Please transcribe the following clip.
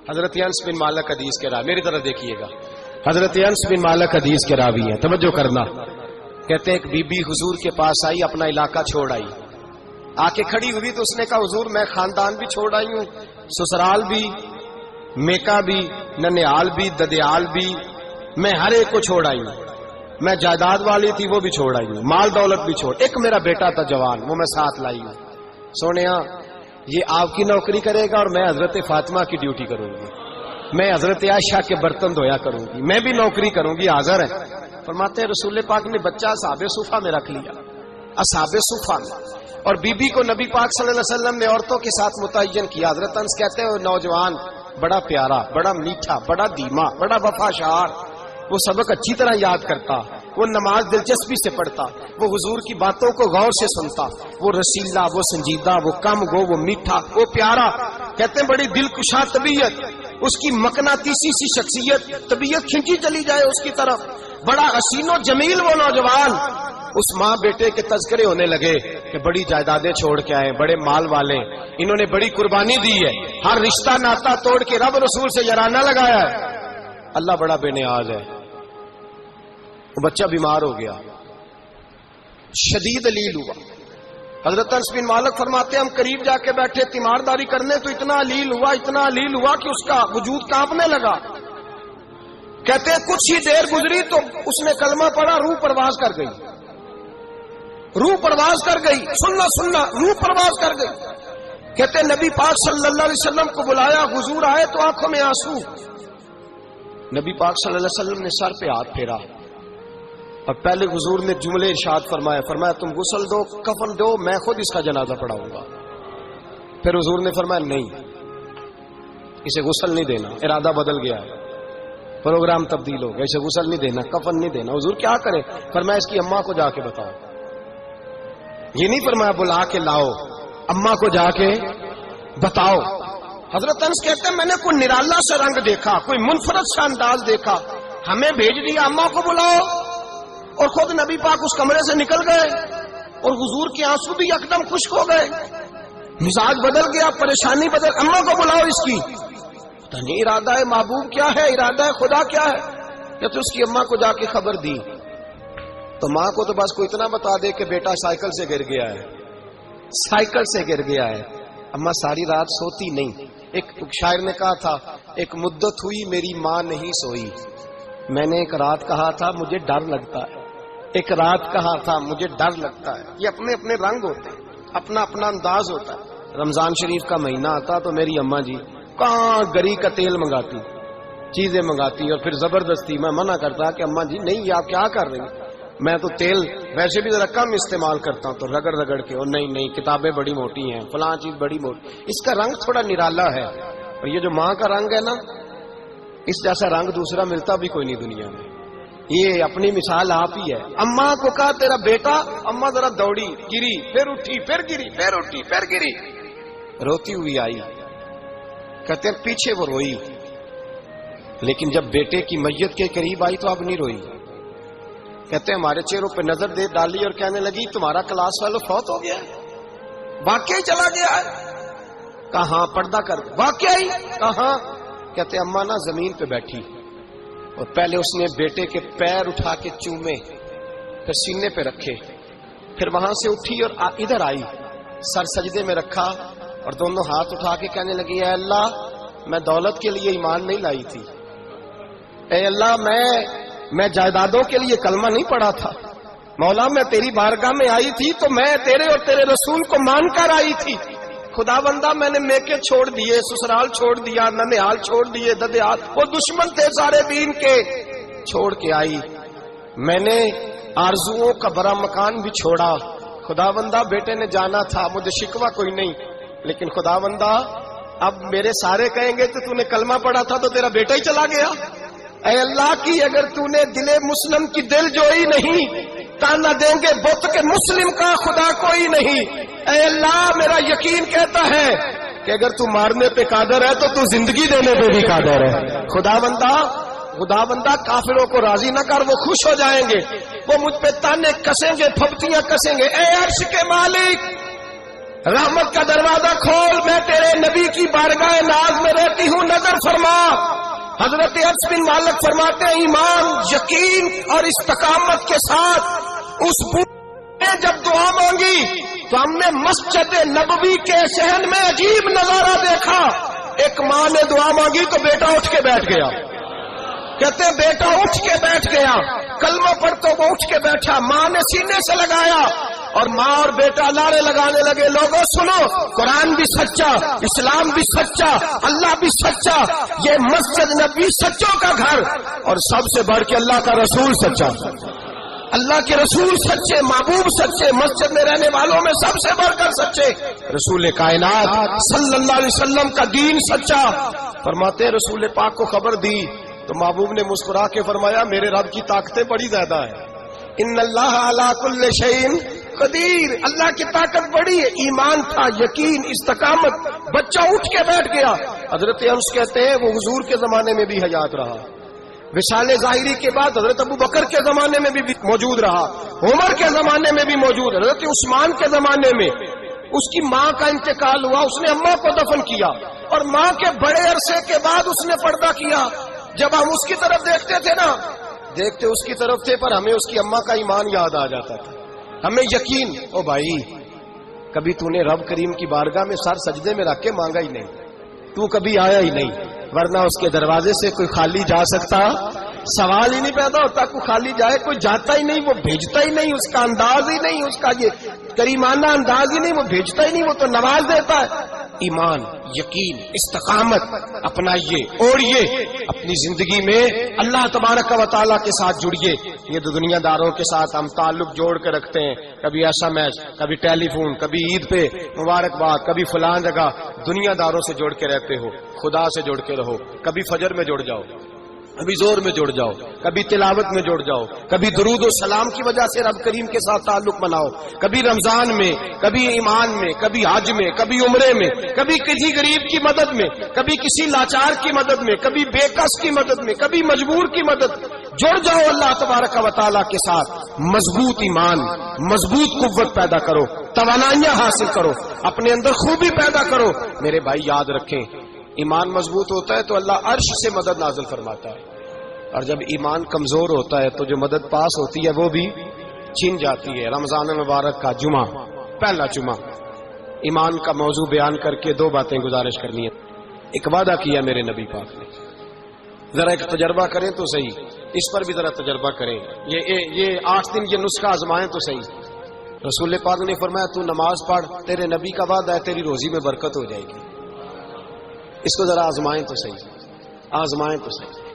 حضرت انس بن مالک حدیث کے راوی، میری طرف دیکھیے گا، حضرت انس بن مالک حدیث کے راوی ہیں، توجہ کرنا. کہتے ہیں ایک بی بی حضور کے پاس آئی، اپنا علاقہ چھوڑ آئی، آ کے کھڑی ہوئی تو اس نے کہا حضور میں خاندان بھی چھوڑ آئی ہوں، سسرال بھی، میکا بھی، ننیال بھی، ددیال بھی، میں ہر ایک کو چھوڑ آئی ہوں، میں جائیداد والی تھی وہ بھی چھوڑ آئی ہوں، مال دولت بھی چھوڑ، ایک میرا بیٹا تھا جوان وہ میں ساتھ لائی ہوں. سونیا یہ آپ کی نوکری کرے گا اور میں حضرت فاطمہ کی ڈیوٹی کروں گی، میں حضرت عائشہ کے برتن دھویا کروں گی، میں بھی نوکری کروں گی. حاضر ہے. فرماتے ہیں رسول پاک نے بچہ اصحاب صفہ میں رکھ لیا، اصحاب صفہ میں، اور بی بی کو نبی پاک صلی اللہ علیہ وسلم نے عورتوں کے ساتھ متعین کیا. حضرت انس کہتے ہیں وہ نوجوان بڑا پیارا، بڑا میٹھا، بڑا دھیما، بڑا وفاشار، وہ سبق اچھی طرح یاد کرتا، وہ نماز دلچسپی سے پڑھتا، وہ حضور کی باتوں کو غور سے سنتا، وہ رسیلا، وہ سنجیدہ، وہ کم گو، وہ میٹھا، وہ پیارا. کہتے ہیں بڑی دلکشا طبیعت، اس کی مقناطیسی سی شخصیت، طبیعت کھینچی چلی جائے اس کی طرف، بڑا حسین و جمیل وہ نوجوان. اس ماں بیٹے کے تذکرے ہونے لگے کہ بڑی جائیدادیں چھوڑ کے آئے، بڑے مال والے، انہوں نے بڑی قربانی دی ہے، ہر رشتہ ناتا توڑ کے رب رسول سے یارانہ لگایا ہے، اللہ بڑا بے نیاز ہے. بچہ بیمار ہو گیا، شدید علیل ہوا. حضرت انس بن مالک فرماتے ہیں ہم قریب جا کے بیٹھے تیمارداری کرنے تو اتنا علیل ہوا کہ اس کا وجود کانپنے لگا. کہتے ہیں کچھ ہی دیر گزری تو اس نے کلمہ پڑھا، روح پرواز کر گئی، روح پرواز کر گئی، سننا روح پرواز کر گئی. کہتے ہیں نبی پاک صلی اللہ علیہ وسلم کو بلایا، حضور آئے تو آنکھوں میں آنسو. نبی پاک صلی اللہ علیہ وسلم نے سر پہ ہاتھ پھیرا اور پہلے حضور نے جملے ارشاد فرمایا تم غسل دو، کفن دو، میں خود اس کا جنازہ پڑھاؤں گا. پھر حضور نے فرمایا نہیں، اسے غسل نہیں دینا، ارادہ بدل گیا ہے، پروگرام تبدیل ہو گیا، اسے غسل نہیں دینا، کفن نہیں دینا. حضور کیا کرے؟ فرمایا اس کی اماں کو جا کے بتاؤ. یہ نہیں فرمایا بلا کے لاؤ، اماں کو جا کے بتاؤ. حضرت انس کہتے ہیں میں نے کوئی نرالا سا رنگ دیکھا، کوئی منفرد سا انداز دیکھا، ہمیں بھیج دیا اماں کو بلاؤ، اور خود نبی پاک اس کمرے سے نکل گئے اور حضور کے آنسو بھی یکدم خشک ہو گئے، مزاج بدل گیا، پریشانی بدل. اماں کو بلاؤ اس کی، پتہ نہیں ارادہ ہے محبوب کیا ہے، ارادہ ہے خدا کیا ہے. یا تو اس کی اماں کو جا کے خبر دی تو ماں کو تو بس کوئی اتنا بتا دے کہ بیٹا سائیکل سے گر گیا ہے، سائیکل سے گر گیا ہے. اماں ساری رات سوتی نہیں. ایک شاعر نے کہا تھا ایک مدت ہوئی میری ماں نہیں سوئی، میں نے ایک رات کہا تھا مجھے ڈر لگتا ہے، ایک رات کہا تھا مجھے ڈر لگتا ہے. یہ اپنے اپنے رنگ ہوتے ہیں، اپنا اپنا انداز ہوتا ہے. رمضان شریف کا مہینہ آتا تو میری اماں جی کہاں گری کا تیل منگاتی، چیزیں منگاتی، اور پھر زبردستی میں منع کرتا کہ اماں جی نہیں، یہ آپ کیا کر رہے ہیں، میں تو تیل ویسے بھی ذرا کم استعمال کرتا ہوں، تو رگڑ رگڑ کے، اور نہیں کتابیں بڑی موٹی ہیں، فلاں چیز بڑی موٹی، اس کا رنگ تھوڑا نرالا ہے. اور یہ جو ماں کا رنگ ہے نا، اس جیسا رنگ دوسرا ملتا بھی کوئی نہیں دنیا میں. یہ اپنی مثال آپ ہی ہے. اماں کو کہا تیرا بیٹا، اماں ذرا دوڑی، گری، پھر اٹھی، پھر گری، پھر اٹھی، پھر گری، روتی ہوئی آئی. کہتے ہیں پیچھے وہ روئی، لیکن جب بیٹے کی میت کے قریب آئی تو اب نہیں روئی. کہتے ہیں ہمارے چہروں پہ نظر دے ڈالی اور کہنے لگی تمہارا کلاس فیلو فوت ہو گیا، واقعی چلا گیا ہے. کہاں پردہ کر، واقعی کہاں؟ کہتے ہیں اماں نا زمین پہ بیٹھی اور پہلے اس نے بیٹے کے پیر اٹھا کے چومے، پھر سینے پہ رکھے، پھر وہاں سے اٹھی اور ادھر آئی، سر سجدے میں رکھا اور دونوں ہاتھ اٹھا کے کہنے لگی اے اللہ میں دولت کے لیے ایمان نہیں لائی تھی، اے اللہ میں جائیدادوں کے لیے کلمہ نہیں پڑھا تھا، مولا میں تیری بارگاہ میں آئی تھی تو میں تیرے اور تیرے رسول کو مان کر آئی تھی. خدا بندہ میں نے میکے چھوڑ دیے، سسرال چھوڑ دیا، ننیال چھوڑ دیے، ددیال، وہ دشمن تھے سارے دین کے، چھوڑ کے آئی. میں نے آرزوؤں کا بڑا مکان بھی چھوڑا. خدا بندہ بیٹے نے جانا تھا، مجھے شکوہ کوئی نہیں، لیکن خدا بندہ اب میرے سارے کہیں گے تو نے کلمہ پڑھا تھا تو تیرا بیٹا ہی چلا گیا. اے اللہ کی اگر تو نے دل مسلم کی دل جوئی نہیں، تانا دیں گے بت کے مسلم کا خدا کوئی نہیں. اے اللہ میرا یقین کہتا ہے کہ اگر تو مارنے پہ قادر ہے تو زندگی دینے پہ بھی قادر ہے. خدا بندہ کافروں کو راضی نہ کر، وہ خوش ہو جائیں گے، وہ مجھ پہ تانے کسیں گے، پھپتیاں کسیں گے. اے عرش کے مالک، رحمت کا دروازہ کھول، میں تیرے نبی کی بارگاہ ناز میں رہتی ہوں، نظر فرما۔ حضرت انس بن مالک فرماتے ہیں ایمان، یقین اور استقامت کے ساتھ اس بوڑھے نے جب دعا مانگی تو ہم نے مسجد نبوی کے صحن میں عجیب نظارہ دیکھا۔ ایک ماں نے دعا مانگی تو بیٹا اٹھ کے بیٹھ گیا، کہتے ہیں بیٹا اٹھ کے بیٹھ گیا، کلمہ پڑھ تو وہ اٹھ کے بیٹھا، ماں نے سینے سے لگایا اور ماں اور بیٹا نعرے لگانے لگے، لوگوں سنو، قرآن بھی سچا، اسلام بھی سچا، اللہ بھی سچا، یہ مسجد نبی سچوں کا گھر، اور سب سے بڑھ کے اللہ کا رسول سچا، اللہ کے رسول سچے، محبوب سچے، مسجد میں رہنے والوں میں سب سے بڑھ کر سچے، رسول کائنات صلی اللہ علیہ وسلم کا دین سچا۔ فرماتے ہیں رسول پاک کو خبر دی تو محبوب نے مسکرا کے فرمایا میرے رب کی طاقتیں بڑی زیادہ ہیں، ان اللہ علی کل شیء قدیر، اللہ کی طاقت بڑی ہے۔ ایمان تھا، یقین، استقامت، بچہ اٹھ کے بیٹھ گیا۔ حضرت انس کہتے ہیں وہ حضور کے زمانے میں بھی حیات رہا، وصال ظاہری کے بعد حضرت ابو بکر کے زمانے میں بھی موجود رہا، عمر کے زمانے میں بھی موجود، حضرت عثمان کے زمانے میں اس کی ماں کا انتقال ہوا، اس نے اماں کو دفن کیا، اور ماں کے بڑے عرصے کے بعد اس نے پردہ کیا۔ جب ہم اس کی طرف دیکھتے تھے نا، دیکھتے اس کی طرف تھے، پر ہمیں اس کی اماں کا ایمان یاد آ جاتا تھا، ہمیں یقین، او بھائی کبھی تو نے رب کریم کی بارگاہ میں سر سجدے میں رکھ کے مانگا ہی نہیں، تو کبھی آیا ہی نہیں، ورنہ اس کے دروازے سے کوئی خالی جا سکتا، سوال ہی نہیں پیدا ہوتا، کوئی خالی جائے، کوئی جاتا ہی نہیں، وہ بھیجتا ہی نہیں، اس کا انداز ہی نہیں، اس کا یہ کریمانہ انداز ہی نہیں، وہ بھیجتا ہی نہیں، وہ تو نواز دیتا ہے۔ ایمان، یقین، استقامت اپنائیے، اوڑھیے، اپنی زندگی میں اللہ تبارک و تعالیٰ کے ساتھ جڑیے۔ یہ تو دنیا داروں کے ساتھ ہم تعلق جوڑ کے رکھتے ہیں، کبھی SMS، کبھی ٹیلی فون، کبھی عید پہ مبارکباد، کبھی فلان جگہ، دنیا داروں سے جوڑ کے رہتے ہو، خدا سے جوڑ کے رہو، کبھی فجر میں جڑ جاؤ، کبھی زور میں جڑ جاؤ، کبھی تلاوت میں جڑ جاؤ، کبھی درود و سلام کی وجہ سے رب کریم کے ساتھ تعلق بناؤ، کبھی رمضان میں، کبھی ایمان میں، کبھی حج میں، کبھی عمرے میں، کبھی کسی غریب کی مدد میں، کبھی کسی لاچار کی مدد میں، کبھی بے کس کی مدد میں، کبھی مجبور کی مدد۔ جڑ جاؤ اللہ تبارک و تعالیٰ کے ساتھ، مضبوط ایمان، مضبوط قوت پیدا کرو، توانائیاں حاصل کرو، اپنے اندر خوبی پیدا کرو۔ میرے بھائی یاد رکھیں، ایمان مضبوط ہوتا ہے تو اللہ عرش سے مدد نازل فرماتا ہے، اور جب ایمان کمزور ہوتا ہے تو جو مدد پاس ہوتی ہے وہ بھی چھین جاتی ہے۔ رمضان مبارک کا جمعہ، پہلا جمعہ، ایمان کا موضوع بیان کر کے دو باتیں گزارش کرنی ہے۔ ایک وعدہ کیا میرے نبی پاک نے، ذرا ایک تجربہ کریں تو صحیح، اس پر بھی ذرا تجربہ کریں، یہ 8 دن یہ نسخہ آزمائیں تو صحیح۔ رسول پاک نے فرمایا تو نماز پڑھ، تیرے نبی کا وعدہ ہے تیری روزی میں برکت ہو جائے گی، اس کو ذرا آزمائیں تو صحیح، آزمائیں تو صحیح۔